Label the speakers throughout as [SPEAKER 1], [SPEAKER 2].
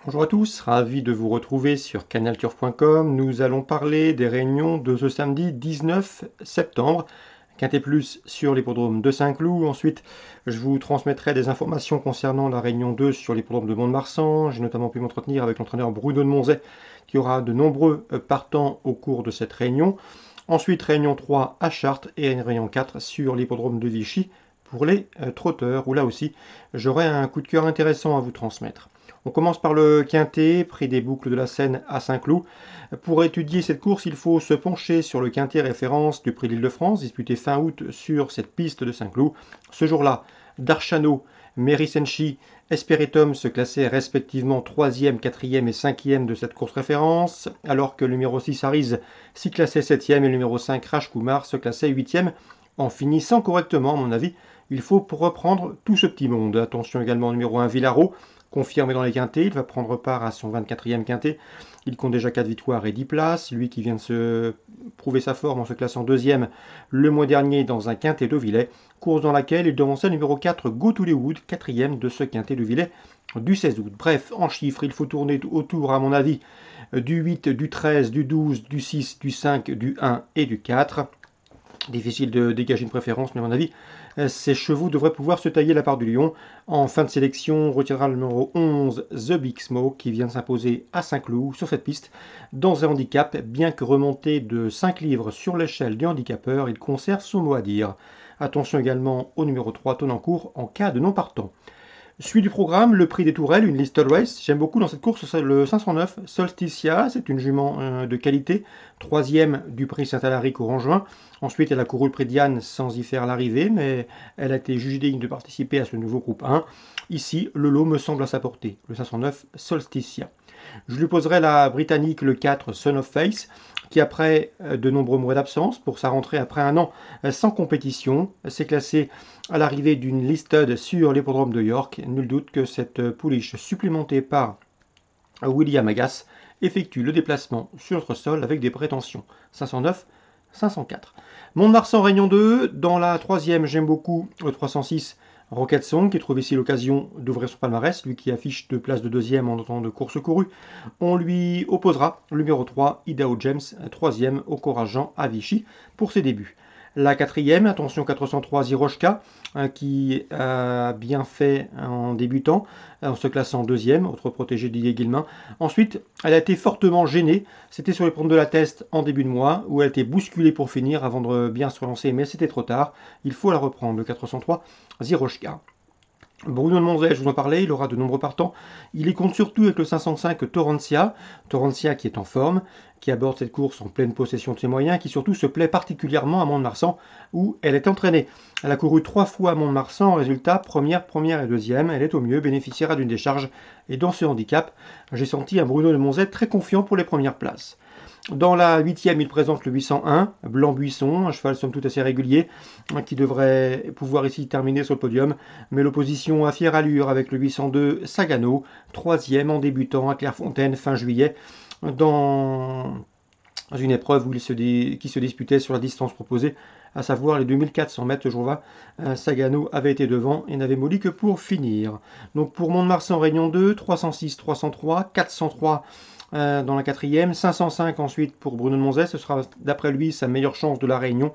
[SPEAKER 1] Bonjour à tous, ravi de vous retrouver sur canalturf.com. Nous allons parler des réunions de ce samedi 19 septembre. Quintet Plus sur l'hippodrome de Saint-Cloud. Ensuite, je vous transmettrai des informations concernant la réunion 2 sur l'hippodrome de Mont-de-Marsan. J'ai notamment pu m'entretenir avec l'entraîneur Bruno de Monzet qui aura de nombreux partants au cours de cette réunion. Ensuite, réunion 3 à Chartres et une réunion 4 sur l'hippodrome de Vichy pour les trotteurs, où là aussi, j'aurai un coup de cœur intéressant à vous transmettre. On commence par le quintet, prix des boucles de la Seine à Saint-Cloud. Pour étudier cette course, il faut se pencher sur le quintet référence du prix de l'Île-de-France, disputé fin août sur cette piste de Saint-Cloud. Ce jour-là, Darchano, Mary Senchi, Esperitum se classaient respectivement 3e, 4e et 5e de cette course référence, alors que le numéro 6 Ariz s'y classait 7e et le numéro 5 Rajkumar se classait 8e. En finissant correctement, à mon avis, il faut reprendre tout ce petit monde. Attention également au numéro 1 Villaro, confirmé dans les quintets, il va prendre part à son 24e quintet. Il compte déjà 4 victoires et 10 places. Lui qui vient de se prouver sa forme en se classant deuxième le mois dernier dans un quintet de Villers. Course dans laquelle il devançait le numéro 4 Go to Hollywood, quatrième de ce quintet de Villers du 16 août. Bref, en chiffres, il faut tourner autour, à mon avis, du 8, du 13, du 12, du 6, du 5, du 1 et du 4. Difficile de dégager une préférence, mais à mon avis, ces chevaux devraient pouvoir se tailler la part du lion. En fin de sélection, on retirera le numéro 11, The Big Smoke, qui vient de s'imposer à Saint-Cloud sur cette piste. Dans un handicap, bien que remonté de 5 livres sur l'échelle du handicapeur, il conserve son mot à dire. Attention également au numéro 3, Tonancourt, en cas de non partant. Suite du programme, le prix des Tourelles, une listed race. J'aime beaucoup dans cette course le 509 Solsticia, c'est une jument de qualité, troisième du prix Saint-Alaric au juin. Ensuite, elle a couru le prix Diane sans y faire l'arrivée, mais elle a été jugée digne de participer à ce nouveau groupe 1. Ici, le lot me semble à sa portée, le 509 Solsticia. Je lui poserai la britannique le 4 Son of Face, qui après de nombreux mois d'absence, pour sa rentrée après un an sans compétition, s'est classé à l'arrivée d'une listed sur l'hippodrome de York. Nul doute que cette pouliche supplémentée par William Agas effectue le déplacement sur notre sol avec des prétentions 509, 504. Mont-de-Marsan Réunion 2, dans la troisième, j'aime beaucoup le 306 Rocket Song, qui trouve ici l'occasion d'ouvrir son palmarès, lui qui affiche 2 places de deuxième en temps de course courue. On lui opposera le numéro 3, Idaho James, troisième au Corageant à Vichy pour ses débuts. La quatrième, attention 403 Ziroshka, qui a bien fait en débutant, en se classant deuxième, autre protégé d'Didier Guillemin. Ensuite, elle a été fortement gênée, c'était sur les pentes de la Teste en début de mois, où elle a été bousculée pour finir avant de bien se relancer, mais c'était trop tard. Il faut la reprendre, le 403 Ziroshka. Bruno de Monzet, je vous en parlais, il aura de nombreux partants. Il y compte surtout avec le 505 Torrencia qui est en forme, qui aborde cette course en pleine possession de ses moyens, qui surtout se plaît particulièrement à Mont-de-Marsan, où elle est entraînée. Elle a couru 3 fois à Mont-de-Marsan, résultat, première et deuxième. Elle est au mieux, bénéficiera d'une décharge. Et dans ce handicap, j'ai senti un Bruno de Monzet très confiant pour les premières places. Dans la huitième, il présente le 801, Blanc Buisson, un cheval somme toute assez régulier, qui devrait pouvoir ici terminer sur le podium. Mais l'opposition à fière allure avec le 802 Sagano, troisième en débutant à Clairefontaine fin juillet, dans une épreuve qui se disputait sur la distance proposée, à savoir les 2400 mètres ce jour-là. Sagano avait été devant et n'avait molli que pour finir. Donc pour Mont-de-Marsan Réunion 2, 306, 303, 403 dans la quatrième, 505 ensuite pour Bruno de Monzet, ce sera d'après lui sa meilleure chance de la Réunion.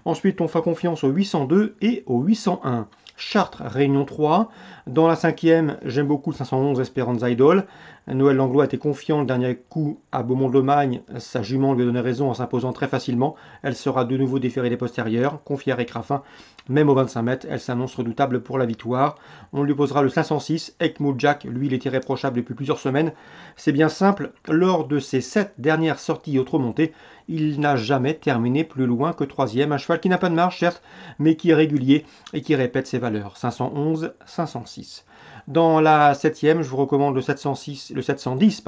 [SPEAKER 1] Ensuite on fait confiance au 802 et au 801. Chartres, Réunion 3. Dans la cinquième, j'aime beaucoup le 511 Esperanza Idol. Noël Langlois était confiant le dernier coup à Beaumont-de-Lomagne. Sa jument lui a donné raison en s'imposant très facilement. Elle sera de nouveau déférée des postérieurs, confiée à Rick Raffin. Même aux 25 mètres, elle s'annonce redoutable pour la victoire. On lui posera le 506 Ekmoul Jack. Lui, il est irréprochable depuis plusieurs semaines. C'est bien simple. Lors de ses 7 dernières sorties au trot monté, il n'a jamais terminé plus loin que troisième. Un cheval qui n'a pas de marge, certes, mais qui est régulier et qui répète ses valeurs. 511, 506. Dans la septième, je vous recommande le 710, 2 x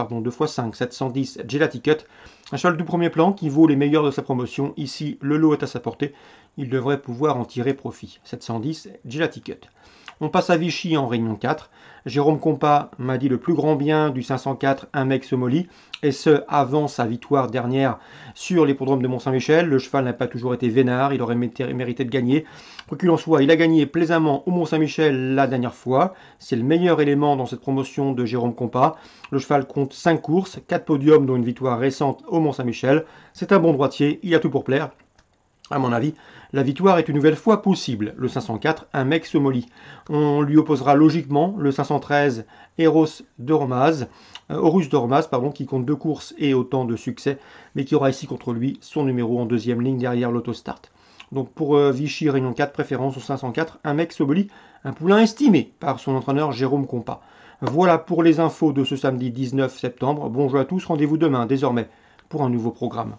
[SPEAKER 1] 5, 710 Gelati Cut. Un cheval du premier plan qui vaut les meilleurs de sa promotion. Ici, le lot est à sa portée. Il devrait pouvoir en tirer profit. 710 Gelati Cut. On passe à Vichy en Réunion 4. Jérôme Compas m'a dit le plus grand bien du 504 Un mec Somoli, et ce avant sa victoire dernière sur l'hippodrome de Mont-Saint-Michel. Le cheval n'a pas toujours été vénard, il aurait mérité de gagner. Quoi qu'il en soit, il a gagné plaisamment au Mont-Saint-Michel la dernière fois. C'est le meilleur élément dans cette promotion de Jérôme Compas. Le cheval compte 5 courses, 4 podiums dont une victoire récente au Mont-Saint-Michel. C'est un bon droitier, il a tout pour plaire. À mon avis, la victoire est une nouvelle fois possible. Le 504, Un mec Somoli. On lui opposera logiquement le 513, Horus de Romaz, qui compte 2 courses et autant de succès, mais qui aura ici contre lui son numéro en deuxième ligne derrière l'autostart. Donc pour Vichy Réunion 4, préférence au 504, Un mec Somoli, un poulain estimé par son entraîneur Jérôme Compas. Voilà pour les infos de ce samedi 19 septembre. Bonjour à tous, rendez-vous demain désormais pour un nouveau programme.